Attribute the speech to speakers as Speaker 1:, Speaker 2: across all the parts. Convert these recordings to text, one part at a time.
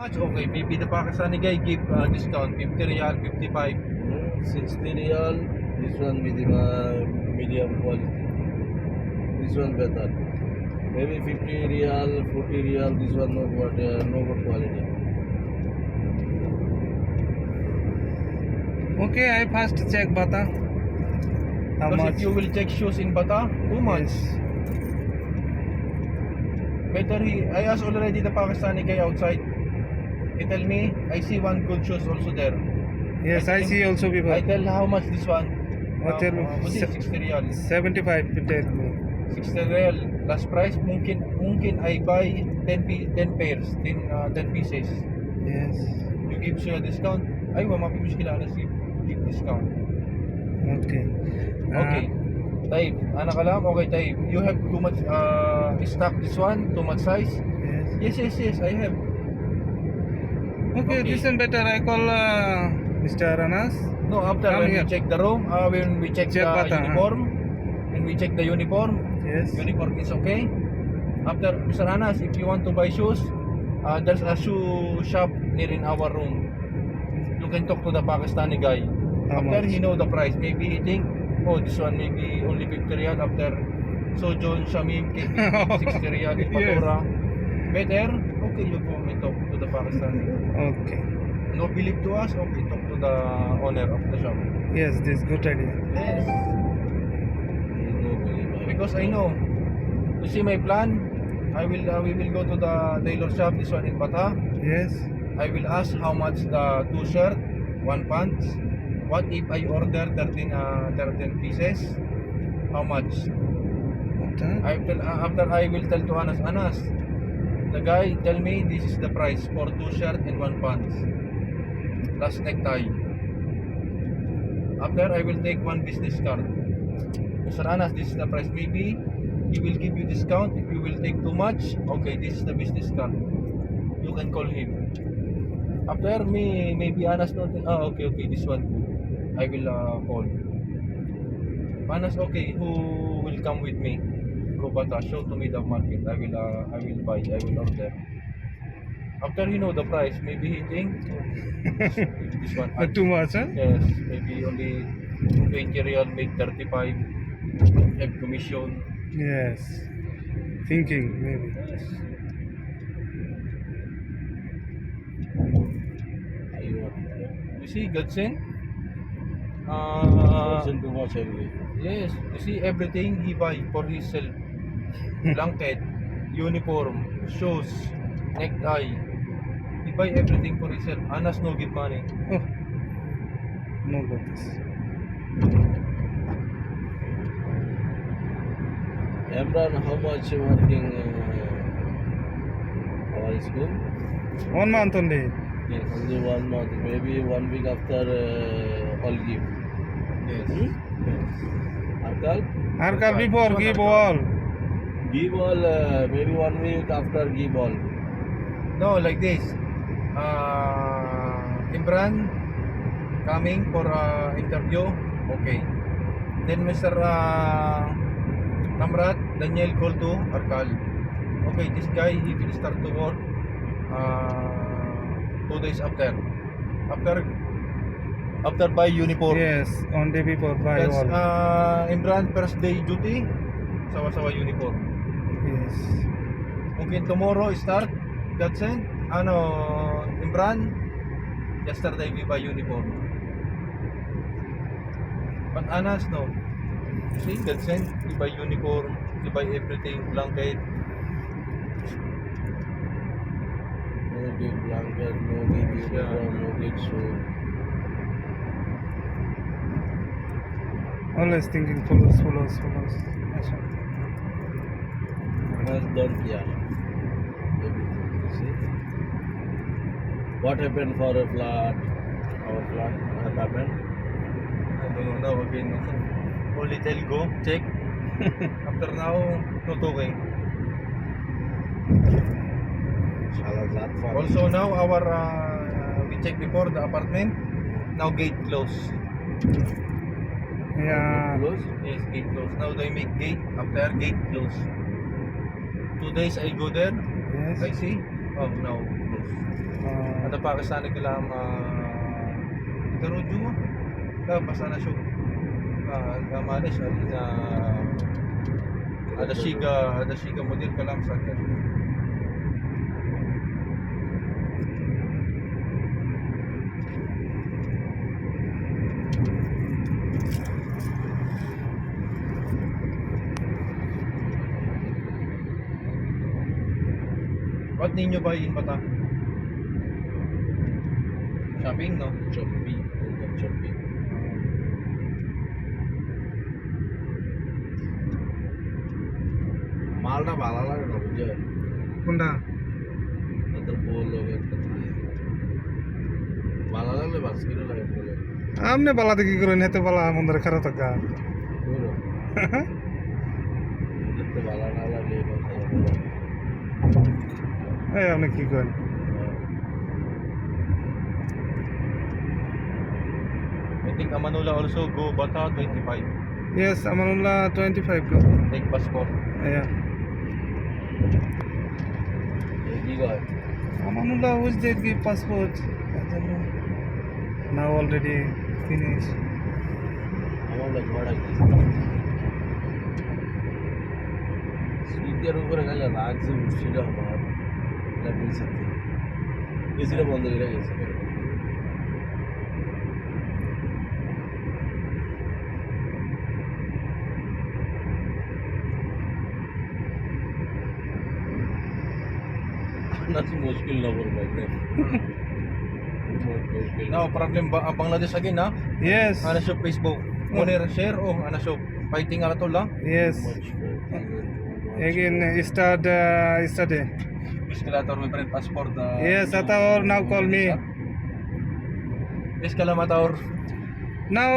Speaker 1: Much okay, maybe the Pakistani guy give discount 50 riyal, 55.
Speaker 2: 60 riyal. This one medium quality. This one better. Maybe 50 riyal, 40 riyal. This one no good quality.
Speaker 3: Okay, I first check Bata. How
Speaker 1: Because
Speaker 3: much?
Speaker 1: if you will check shoes in Bata, too much.
Speaker 3: Yes.
Speaker 1: Better I asked already the Pakistani guy outside. He tell me, I see one good shoes also there.
Speaker 3: Yes,
Speaker 1: I
Speaker 3: I
Speaker 1: tell
Speaker 3: see
Speaker 1: him-
Speaker 3: also before.
Speaker 1: I tell how much this one?
Speaker 3: What tell me?
Speaker 1: What is 60 riyal?
Speaker 3: 75 to tell me.
Speaker 1: 60 riyal. Last price, mungkin I buy 10 pairs, 10 pieces.
Speaker 3: Yes.
Speaker 1: You give siya discount. Aywa, mapimushkila na si give discount.
Speaker 3: Okay.
Speaker 1: Okay. Taib, anak alam? Okay, Taib. You have too much stock this one? Too much size?
Speaker 3: Yes.
Speaker 1: Yes, I have.
Speaker 3: Okay,
Speaker 1: Okay.
Speaker 3: this one better. I call Mr. Anas.
Speaker 1: No, after
Speaker 3: Come
Speaker 1: when
Speaker 3: here.
Speaker 1: we check the room, when we check
Speaker 3: Check
Speaker 1: the
Speaker 3: bata,
Speaker 1: uniform, when we check the uniform
Speaker 3: Yes.
Speaker 1: is okay. After, Mr. Anas, if you want to buy shoes, there's a shoe shop near in our room. You can talk to the Pakistani guy.
Speaker 3: How
Speaker 1: After
Speaker 3: much?
Speaker 1: he know the price, maybe he think, oh, this one maybe only 50 riyal. After Sojon, Shamim, KP, 60 riyal,
Speaker 3: Yes.
Speaker 1: Patora. Better, okay, you go and talk to the Pakistani.
Speaker 3: Okay.
Speaker 1: No believe to us, okay, talk to the owner of the shop.
Speaker 3: Yes, this good idea.
Speaker 1: Yes,
Speaker 2: No believe.
Speaker 1: because I know. You see my plan? We will go to the tailor shop, this one in Bata.
Speaker 3: Yes.
Speaker 1: I will ask how much the 2 shirt, 1 pants. What if I order 13 pieces? How much?
Speaker 3: What,
Speaker 1: After I will tell to Anas, the guy tell me this is the price for 2 shirt and 1 pants. Plus necktie. After I will take 1 business card. Mr. Anas, this is the price. Maybe he will give you discount if you will take too much. Okay, this is the business card. You can call him. After me, maybe Anas not. Okay, this one good. I will call. Anas, okay, who will come with me? Go Bata, show to me the market. I will buy. I will order. After he know the price, maybe he think this one.
Speaker 3: Not too much, huh?
Speaker 1: Yes, maybe only 20 real make 35. Have commission.
Speaker 3: Yes. Thinking, maybe.
Speaker 1: Yes. You see, Godsend?
Speaker 2: Person too much angry.
Speaker 1: Yes, you see everything he buy for himself. Blanket, uniform, shoes, necktie. He buy everything for himself. Anas no give money.
Speaker 3: Oh. No got this.
Speaker 2: Imran, how much you working our school?
Speaker 3: 1 month only.
Speaker 1: Yes.
Speaker 2: Only 1 month. Maybe 1 week after all give.
Speaker 1: Yes.
Speaker 2: Arkal?
Speaker 3: Arkal before give all.
Speaker 2: Give all. Maybe 1 week after give all.
Speaker 1: No, like this. Imran coming for interview. Okay. Then Mr. Namrat, Daniel call to Arkal. Okay, this guy he will start to work 2 days after. After buy uniform.
Speaker 3: Yes, on day before buy
Speaker 1: That's
Speaker 3: all.
Speaker 1: Imran first day duty. Sawa-sawa uniform.
Speaker 3: Yes.
Speaker 1: Mungkin tomorrow start Godsend. Imran yesterday we buy uniform. But Anas no. See Godsend, we buy uniform, we buy everything, blanket.
Speaker 2: No give blanket, no give uniform, no give shoe.
Speaker 3: Always thinking follows. Yes.
Speaker 2: Anas don't care. Everything. You see? What happened for a flat? Our flat? What happened?
Speaker 1: I don't know now again. Only tell go, check. After now, no talking.
Speaker 2: Salah flat for
Speaker 1: Also now our we check before the apartment. Now gate close.
Speaker 3: Yeah.
Speaker 2: close.
Speaker 1: Yes, gate close. Now they make gate after gate close. 2 days I go there. I
Speaker 3: Yes.
Speaker 1: see. Oh no. close.
Speaker 3: Uh,
Speaker 1: Ada Pakistani kalam itaruju mo. Pas ana siya manis ada shiga model kalam sa akin. What ninyo ba in bata? Shopping, no?
Speaker 2: Shopee. Shopee. মালটা ভালো লাগে না বুঝছেন
Speaker 3: কোনটা
Speaker 2: তাদের বললো একটা থাকে ভালো লাগলে বাস কিলো লাগে বলে
Speaker 3: আমনে বালাতে কি করেন হেতে বালা আমাদের খারাপ থাকা
Speaker 2: বুঝলো দেখতে ভালো না লাগলে এই কথা
Speaker 3: এই আপনি কি করেন
Speaker 1: I think Amanula also go Bata 25.
Speaker 3: Yes, Amanullah 25 bro.
Speaker 1: Take passport.
Speaker 3: Yeah.
Speaker 2: এই কি কয়
Speaker 3: Amanullah was did give passport. I don't know. Now already finished.
Speaker 2: আমার লোক ভাড়া কি স্পিকার উপরে গেলে লাগছে উঠছিল আমার লাগছে এসিটা বন্ধ করে গেছে Nasi muskil na po ba?
Speaker 1: Now problem ba Bangladesh again ha?
Speaker 3: Yes.
Speaker 1: Ana siya Facebook. Money share o ana siya fighting ala to lang.
Speaker 3: Yes. Again start yesterday.
Speaker 1: Escalator may print passport.
Speaker 3: Yes, Ataur now call me.
Speaker 1: Escalamator.
Speaker 3: Now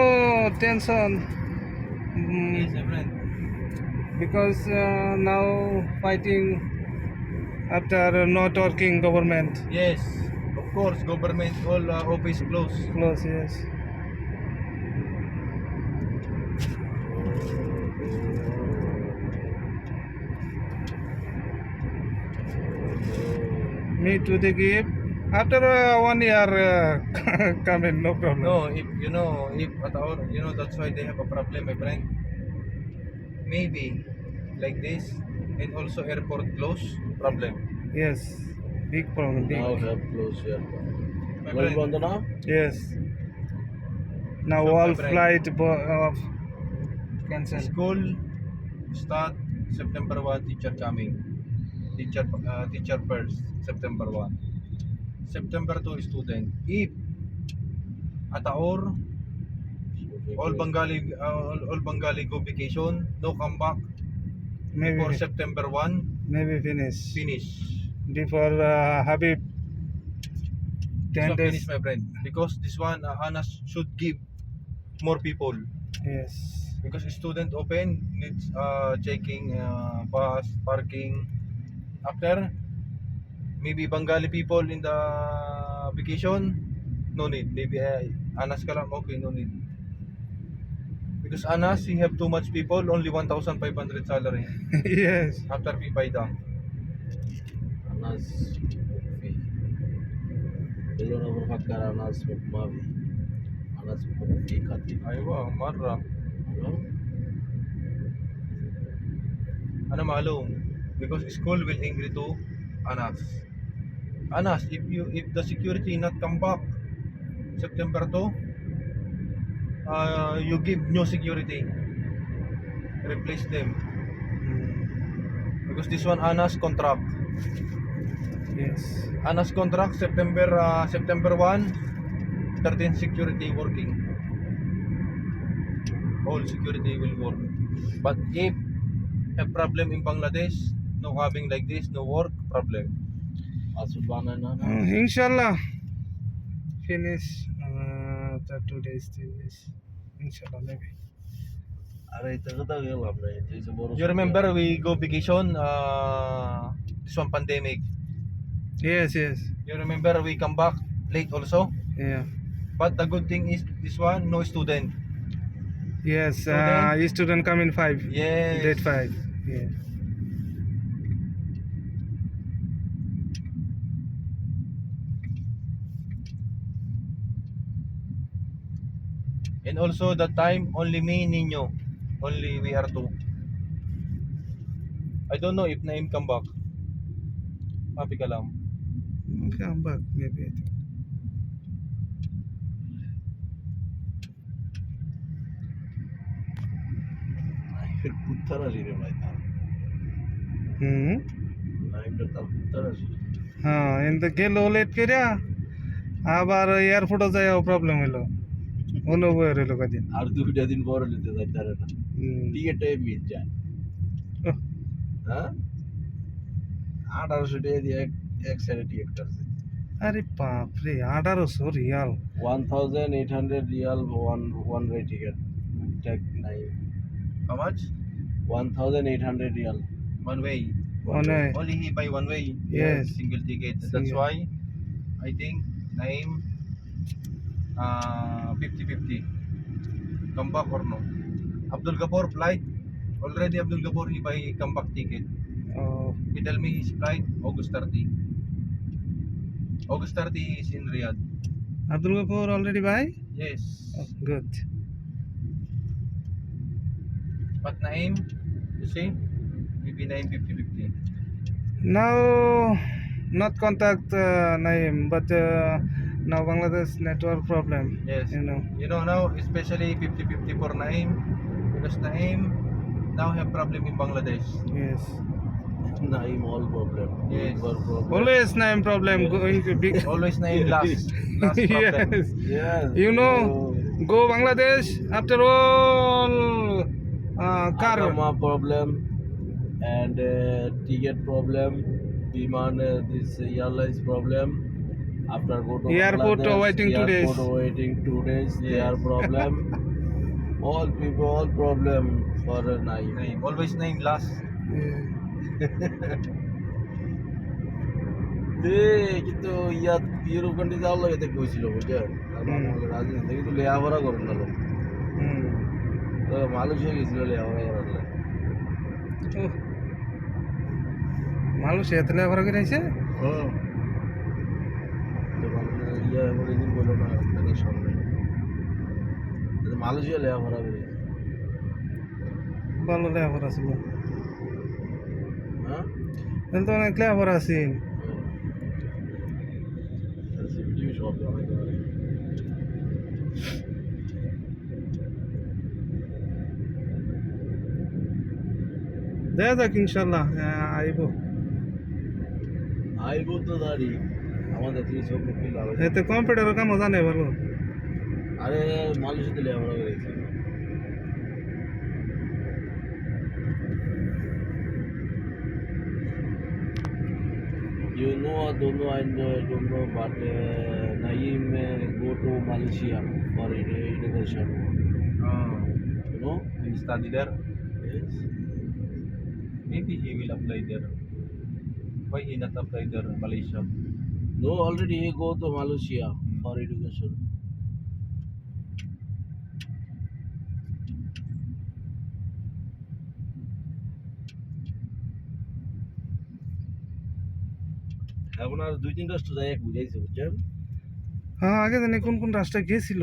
Speaker 3: tension.
Speaker 1: Yes, my friend.
Speaker 3: Because now fighting after not working government
Speaker 1: Yes, of course, government all office close.
Speaker 3: close. Yes. Me to the give after 1 year coming no problem.
Speaker 1: No, if at all, that's why they have a problem, my friend. Maybe like this, and also airport close, problem.
Speaker 3: Yes, big problem. Big.
Speaker 2: Now have close here.
Speaker 1: My
Speaker 2: Well,
Speaker 1: friend,
Speaker 2: বন্ধ না?
Speaker 3: Yes. Now
Speaker 1: So,
Speaker 3: all
Speaker 1: my friend.
Speaker 3: flight cancel.
Speaker 1: school start September 1, teacher coming. Teacher first, September 1. September 2, student. If Ataur, all Bengali go vacation, no come back
Speaker 3: Maybe
Speaker 1: for September 1,
Speaker 3: maybe finish.
Speaker 1: finish.
Speaker 3: Before Habib
Speaker 1: This
Speaker 3: 10
Speaker 1: one
Speaker 3: days.
Speaker 1: finish, my friend. Because this one, Anas should give more people.
Speaker 3: Yes.
Speaker 1: Because student open needs checking bus, parking. After, maybe Bengali people in the vacation, no need. Maybe Anas ka lang, okay, no need. Because Anas, he have too much people, only 1,500 salary.
Speaker 3: Yes.
Speaker 1: After we buy down.
Speaker 2: Anas Mufi. Belum nak berfakar Anas Mufi. Anas Mufi kati.
Speaker 1: Aywa, marra.
Speaker 2: Ano?
Speaker 1: Ano malum? Because school will angry to Anas. Anas, if the security not come back September 2, you give new security. Replace them. Because this one Anas contract.
Speaker 3: Yes.
Speaker 1: Anas contract September 1, 13 security working. All security will work. But if have problem in Bangladesh, no having like this, no work, problem.
Speaker 2: Asal mana na?
Speaker 3: Inshallah. Finish after 2 days, 3 days. Inshallah, maybe.
Speaker 2: Are itu kata gelap na itu seboro.
Speaker 1: You remember we go vacation this one pandemic.
Speaker 3: Yes, yes.
Speaker 1: You remember we come back late also.
Speaker 3: Yeah.
Speaker 1: But the good thing is this one no student.
Speaker 3: Yes. Student come in 5.
Speaker 1: Yes.
Speaker 3: Date 5. Yeah.
Speaker 1: And also that time only me, Nino. Only we are two. I don't know if Naim come back. Happy ka lang.
Speaker 3: Come back, maybe. I think.
Speaker 2: পুত্তর Ali রে ভাই তার
Speaker 3: Hmm.
Speaker 2: নাইমটা তার পুত্তর আলী
Speaker 3: হ্যাঁ এনতে গেল late করিয়া আবার এয়ারপোর্টে যাইও প্রবলেম হইলো অনুভব হইলো কদিন
Speaker 2: আর দুইটা দিন পরে নিতে যাইতে পারে না
Speaker 3: হুম।
Speaker 2: টিকিটে মিস যায়
Speaker 3: ওহ,
Speaker 2: হ্যাঁ 1800 টাকা দিয়ে এক সাইডে টিকিট কাটছে
Speaker 3: আরে বাপরে 1800 Real
Speaker 2: 1800 Real one way ticket take nine
Speaker 1: How much?
Speaker 2: 1800 Real
Speaker 1: One way.
Speaker 3: মানে
Speaker 1: Only he buy one way.
Speaker 3: Yes.
Speaker 1: Single ticket. That's
Speaker 3: Single.
Speaker 1: why I think Naim 50-50. Come back or no? Abdul Ghaffar flight. Already Abdul Ghaffar he buy come back ticket. He tell me his flight August 30. August 30 is in Riyadh.
Speaker 3: Abdul Gafur already bye
Speaker 1: Yes.
Speaker 3: Good
Speaker 1: But Naim, you see, maybe Naim 50-50.
Speaker 3: Now not contact Naim but now Bangladesh network problem
Speaker 1: Yes. You know now, especially 50-50 for Naim, because Naim now have problem in Bangladesh.
Speaker 3: yes
Speaker 2: Naim all problem
Speaker 1: Yes.
Speaker 2: all problem
Speaker 3: always Naim problem going to big
Speaker 1: Always Naim last problem.
Speaker 3: yes
Speaker 2: yes
Speaker 3: You know, go Bangladesh after all car
Speaker 2: Agama problem and ticket problem Biman this airlines problem after go to
Speaker 3: Airport
Speaker 2: Bangladesh,
Speaker 3: waiting 2 days.
Speaker 2: airport waiting 2 days
Speaker 1: Yes.
Speaker 2: their problem all people all problem for Naim
Speaker 1: Naim, always Naim last.
Speaker 2: কিন্তু ইয়াত Europe country যাওয়ার লাগে তো কইছিল বুঝছেন আমার মনে রাজি না কিন্তু লেয়াভরা করেন না লোক তো মালয়েশিয়া গেছিল লেয়াভরা করার লাগে
Speaker 3: মালয়েশিয়া তেলে আবার করে আইছে
Speaker 2: তো ইয়া বলে দিন বলো না আপনাদের সামনে মালয়েশিয়া লেয়াভরা করে
Speaker 3: ভালো লেবার আছিল
Speaker 2: হ্যাঁ
Speaker 3: কিন্তু অনেক লেবার আছিল
Speaker 2: সিভিটি সব জানাইতে পারে
Speaker 3: দেখা যাক ইনশাল্লাহ আইব
Speaker 2: আইব তো দাঁড়ি আমাদের থেকে সব কি লাভ আছে?
Speaker 3: এতে কম্পিউটারের কামও জানে ভালো
Speaker 2: আরে মালয়েশিয়াতে লেয়াভরা করেছে You know, I don't know, I don't know, but Naeem go to Malaysia for education. You know?
Speaker 1: He study there.
Speaker 2: Yes.
Speaker 1: Maybe he will apply there. Why he not apply there in Malaysia?
Speaker 2: No, already he go to Malaysia for education. এখন আর 2-3 রাষ্ট্র যায় বুঝাইছে বুঝছেন
Speaker 3: হ্যাঁ আগে জানি কোন কোন রাষ্ট্রে গেছিল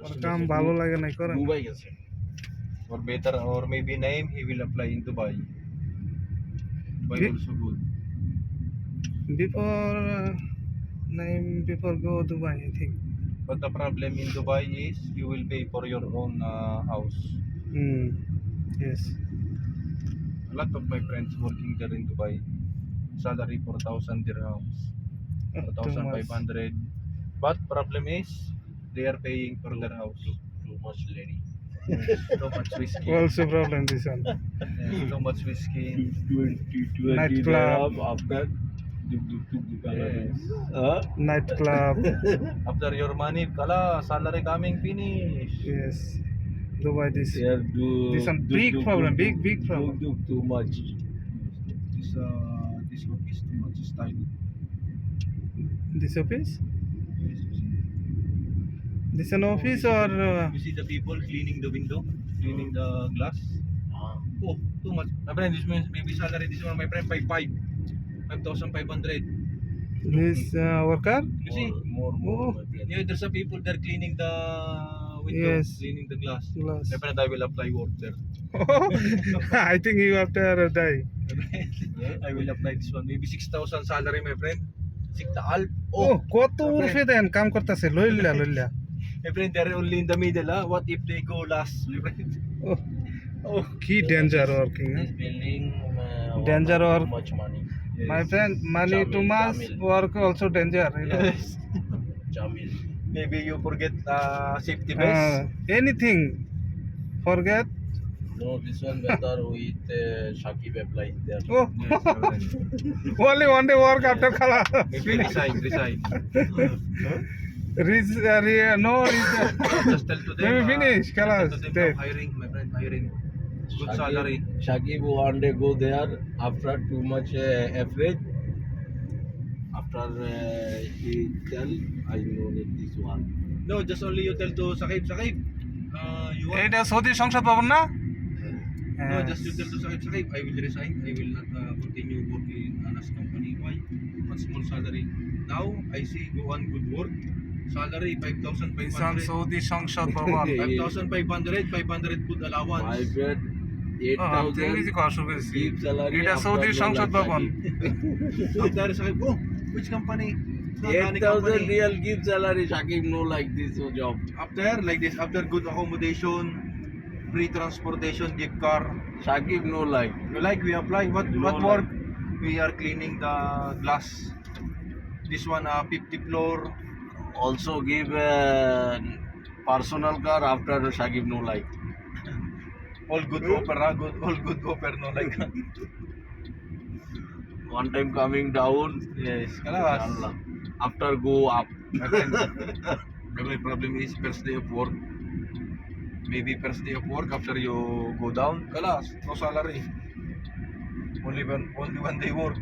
Speaker 3: ওর কাম ভালো লাগে না করে
Speaker 2: দুবাই গেছে
Speaker 1: Or better, or maybe Naim he will apply in Dubai. Dubai
Speaker 3: Ye-
Speaker 1: also good.
Speaker 3: before name before go Dubai I think
Speaker 1: But the problem in Dubai is you will pay for your own house.
Speaker 3: yes
Speaker 1: A lot of my friends working there in Dubai. Salary 4,000 dirhams,
Speaker 3: too much.
Speaker 1: 4,500. But problem is they are paying for their house.
Speaker 2: too much lady
Speaker 1: Too much whiskey.
Speaker 3: also problem this one
Speaker 1: Yes, too much whiskey.
Speaker 2: 20
Speaker 3: Night club.
Speaker 2: dirham after
Speaker 1: Yes.
Speaker 3: night club
Speaker 1: After your money, kala salary coming finish.
Speaker 3: yes Dubai this
Speaker 2: Here do
Speaker 3: This one big problem, big problem.
Speaker 2: too much
Speaker 1: This work is too much style.
Speaker 3: this office
Speaker 1: Yes, you see.
Speaker 3: this an office or
Speaker 1: You see the people cleaning the window, cleaning the glass. Oh, too much. My friend, this means maybe salary. This one, my friend, 5,500.
Speaker 3: This worker?
Speaker 1: You see?
Speaker 2: More,
Speaker 3: Oh.
Speaker 2: my friend.
Speaker 1: Yeah, there's a people there cleaning the window,
Speaker 3: Yes.
Speaker 1: cleaning the glass.
Speaker 3: Glass.
Speaker 1: My friend, I will apply work there.
Speaker 3: I think you after die.
Speaker 1: I will apply this one. Maybe 6,000 salary, my friend. 6,000.
Speaker 3: Oh, কত
Speaker 1: my
Speaker 3: উর্ফে
Speaker 1: friend.
Speaker 3: দেন কাম করতেছে লইল্লা লইল্লা
Speaker 1: My friend, they're only in the middle. Huh? What if they go last, my friend?
Speaker 3: Oh,
Speaker 1: Oh.
Speaker 3: কি danger working
Speaker 2: This building,
Speaker 3: Danger
Speaker 2: too
Speaker 3: work.
Speaker 2: much money.
Speaker 3: My friend money too much
Speaker 2: Jamil.
Speaker 3: Work also danger
Speaker 1: Yes.
Speaker 2: Jamil.
Speaker 1: Maybe you forget safety vest.
Speaker 3: Anything forget
Speaker 2: No, this one better with Shakib applied there.
Speaker 3: Oh,
Speaker 1: Yes, my friend.
Speaker 3: only one day work after khala.
Speaker 1: Maybe resign.
Speaker 3: No,
Speaker 1: Just tell to them.
Speaker 3: Maybe finish,
Speaker 1: Just
Speaker 3: kalas,
Speaker 1: tell to them,
Speaker 3: dead.
Speaker 1: hiring, my friend, hiring. Good salary.
Speaker 2: Shakib one day go there after too much afraid. After he tell, I know that this one.
Speaker 1: No, just only you tell to Sakib, you want?
Speaker 3: এটা Saudi সংসদ ভবন না
Speaker 1: No, just you tell to Sakib, I will resign. I will not continue working in Anas company. Why? What small salary? Now I see go on good work. Salary 5,500.
Speaker 3: Saudi সংসদ ভবন
Speaker 1: 5,500, 500 food allowance.
Speaker 2: My friend,
Speaker 3: ইংরেজি
Speaker 2: 8,000
Speaker 3: কওয়া শুরু করেছি
Speaker 2: keep salary.
Speaker 3: এটা
Speaker 2: after
Speaker 3: সৌদির
Speaker 2: no
Speaker 3: সংসদ
Speaker 2: like
Speaker 3: ভবন
Speaker 2: Shakib.
Speaker 1: After Sakib, oh, which company? It's not any
Speaker 2: 8,000
Speaker 1: company.
Speaker 2: real keep salary. Shakib no like this job.
Speaker 1: After like this, after good accommodation, free transportation, gift car.
Speaker 2: Shakib no like.
Speaker 1: Like we apply what
Speaker 2: No,
Speaker 1: work? We are cleaning the glass. This one 50 floor.
Speaker 2: Also give personal car after Shakib no like.
Speaker 1: All good opera, all good opera no like.
Speaker 2: One time coming down.
Speaker 1: Yes, kalas.
Speaker 2: Allah. After go up.
Speaker 1: My friend, the problem is first day of work. Maybe first day of work after you go down, kalas, no salary. Only one day work.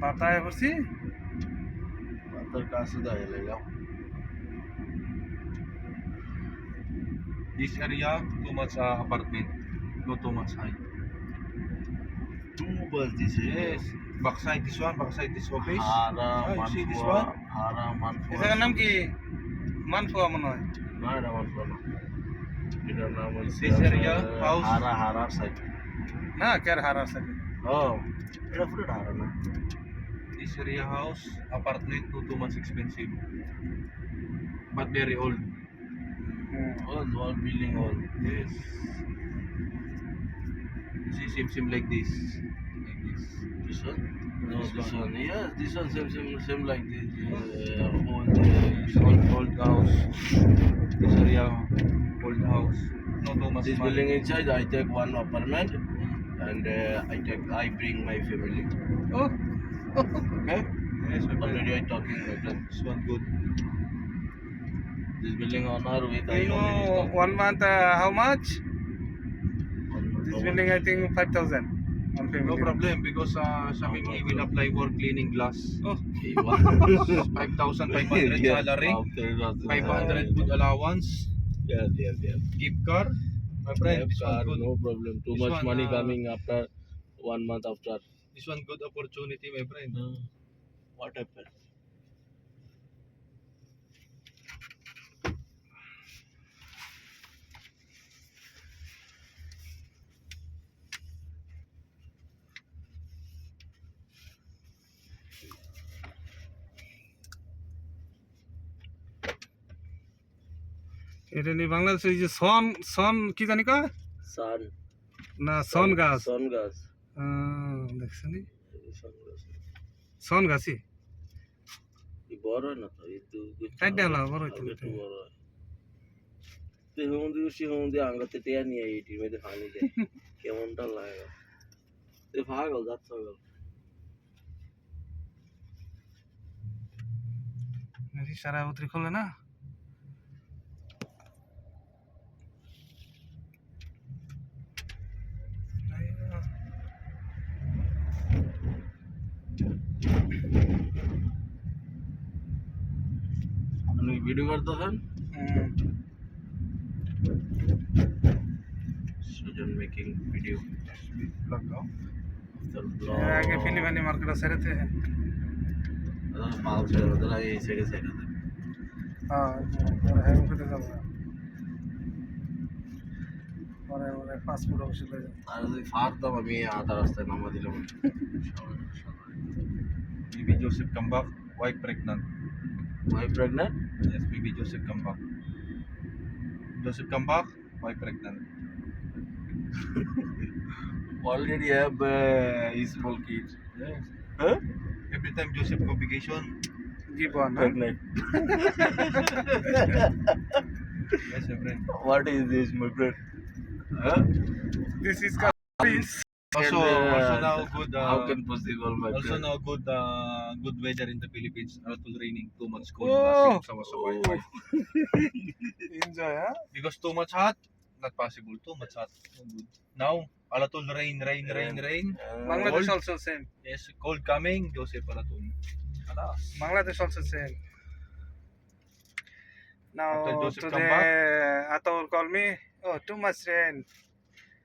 Speaker 3: বাতায় বসি
Speaker 2: After kaso dahil lang.
Speaker 1: This area too much apartment, not too much high.
Speaker 2: Two bus this
Speaker 1: Yes, backside this one, backside this office.
Speaker 2: Hara
Speaker 1: you see this
Speaker 2: Manfua.
Speaker 1: one?
Speaker 2: Hara Manfua.
Speaker 3: এটার নাম কি মানফুয়া মনে হয়
Speaker 2: না এটা Manfua না। এটার নাম হইছে
Speaker 1: This area, house.
Speaker 2: হারার সাইড।
Speaker 3: না কেয়ার হারার সাথে
Speaker 2: Oh, এটা পুরো হারা না।
Speaker 1: This area house, apartment, not too much expensive, but very old.
Speaker 2: All building all.
Speaker 1: Yes. See, same like this.
Speaker 2: This one? No,
Speaker 1: This
Speaker 2: this
Speaker 1: one.
Speaker 2: one. Yes, this one same like this.
Speaker 1: Old house. This area, old house. Not too much
Speaker 2: This
Speaker 1: money.
Speaker 2: building inside, I take one apartment, and I bring my family.
Speaker 3: O
Speaker 2: Okay?
Speaker 1: Yes, my friend.
Speaker 2: Already I talking my friend.
Speaker 1: This one good.
Speaker 2: This building owner with I
Speaker 3: you know
Speaker 2: already
Speaker 3: 1 month how much
Speaker 2: talk.
Speaker 3: this building I think 5,000 one family
Speaker 1: No problem because Shamimi will apply work cleaning glass.
Speaker 3: oh
Speaker 1: 5,500 salary, 500 food allowance,
Speaker 2: Yes, yes, yes.
Speaker 1: gift car. My friend,
Speaker 2: Have
Speaker 1: this
Speaker 2: car,
Speaker 1: one good.
Speaker 2: no problem. Too
Speaker 1: This
Speaker 2: much
Speaker 1: one,
Speaker 2: money coming after 1 month after.
Speaker 1: This one good opportunity, my friend.
Speaker 2: What happened?
Speaker 3: এটা নি বাংলাদেশে এই যে সন সন কি জানি কয়
Speaker 2: Sun.
Speaker 3: না সন গাছ
Speaker 2: Sun gas.
Speaker 3: দেখছনি
Speaker 2: Sun gas.
Speaker 3: সন গাছই
Speaker 2: এই বড় না তো এই তো
Speaker 3: চারটা হলো, বড় হইতো
Speaker 2: আগে তো
Speaker 3: এটা।
Speaker 2: বড় হয়। তো হুমদি আঙ্গাতে টিয়া নিয়ে এইটির মধ্যে পানি দেয় কেমনটা লাগে তো পাগল যাচ্ছে পাগল
Speaker 3: নাকি সারা উতরি খোলে না
Speaker 2: আপনি ভিডিও করতেছেন
Speaker 3: হুম।
Speaker 2: সেটা Don't making video.
Speaker 1: Vlog, no?
Speaker 2: After
Speaker 3: আগে ফিলিপাইনি মার্কেটে সেরেতে
Speaker 2: adala maal chhe adala ei side side
Speaker 3: হ্যাঁ হ্যাঁ ফিরে যাবো পরে পরে ফাস্ট ফুড অবশ্যই লয়ে যাবো
Speaker 2: আর যদি ফারতাম আমি আধা রাস্তায় নামা দিলাম
Speaker 1: Maybe Joseph come back, wife pregnant.
Speaker 2: my pregnant
Speaker 1: Yes, maybe Joseph come back. Joseph come back, wife pregnant.
Speaker 2: already have small kids
Speaker 1: Yes.
Speaker 2: huh
Speaker 1: Every time Joseph go vacation,
Speaker 3: Jibon
Speaker 2: pregnant
Speaker 1: yes, my friend.
Speaker 2: what is this my friend huh
Speaker 3: this is কারিস
Speaker 1: Also,
Speaker 2: And,
Speaker 1: also now good.
Speaker 2: how can possible my
Speaker 1: Also
Speaker 2: friend
Speaker 1: now good weather in the Philippines. Not too raining, too much cold.
Speaker 3: Oh.
Speaker 1: Sama-sama.
Speaker 3: Enjoy হ্যাঁ
Speaker 1: Because too much hot, not possible. Too much hot, no good. Now, alatul rain.
Speaker 3: Bangladesh also same
Speaker 1: Yes, cold coming. Joseph alatul. Alas.
Speaker 3: Bangladesh also same Now
Speaker 1: After Joseph come
Speaker 3: today Ataur call me. Oh, too much rain.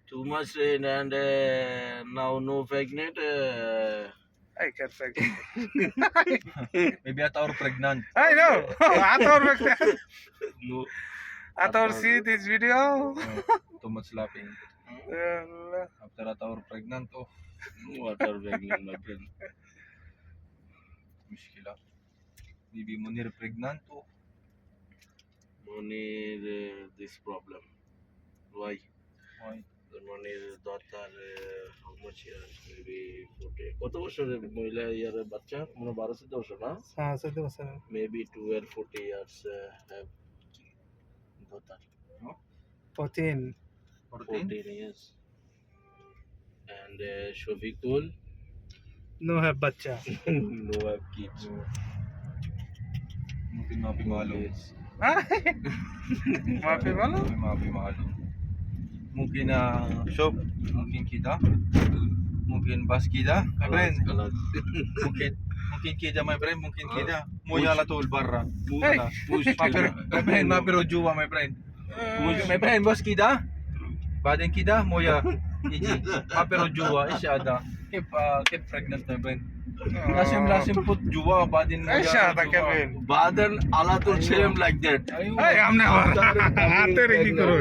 Speaker 2: too much rain and now no pregnant
Speaker 3: I can't fake.
Speaker 1: Maybe at our pregnant.
Speaker 3: I know. Ataur
Speaker 2: no
Speaker 3: Ataur see this video.
Speaker 1: Too much laughing. After at our pregnant, oh,
Speaker 2: water pregnant my friend
Speaker 1: mishkila. Maybe Munir pregnant, oh.
Speaker 2: money this problem why
Speaker 1: Why?
Speaker 2: the money daughter how much years maybe 40 কত বছরের মহিলা ইয়ার বাচ্চা মনে 12 বছর না
Speaker 3: হ্যাঁ সত্যি কথা
Speaker 2: maybe 12 40 years have daughter
Speaker 3: 14
Speaker 2: 14 years and Shafiqul
Speaker 3: no have bacha.
Speaker 2: no have kids
Speaker 1: Mungkin mapi malo.
Speaker 3: Mafi bolo?
Speaker 1: Mapi malo. Mungkin shop, mungkin kita. Mungkin bas kita, my friend.
Speaker 2: kalat
Speaker 1: Mungkin kita, my friend, mungkin kita. Moya la tol barra.
Speaker 3: Hey.
Speaker 2: push
Speaker 1: My friend, mapiro juwa, my friend. My friend, bas kita. Baden kita, moya. Iji, mapiro juwa, isyada. Keep pregnant, my friend. Lasim put juwa, badin moya.
Speaker 3: Isyada, Kevin.
Speaker 2: badan alatul same like that
Speaker 1: Ayun.
Speaker 3: Hey, I'm never. Ate রে কি করো?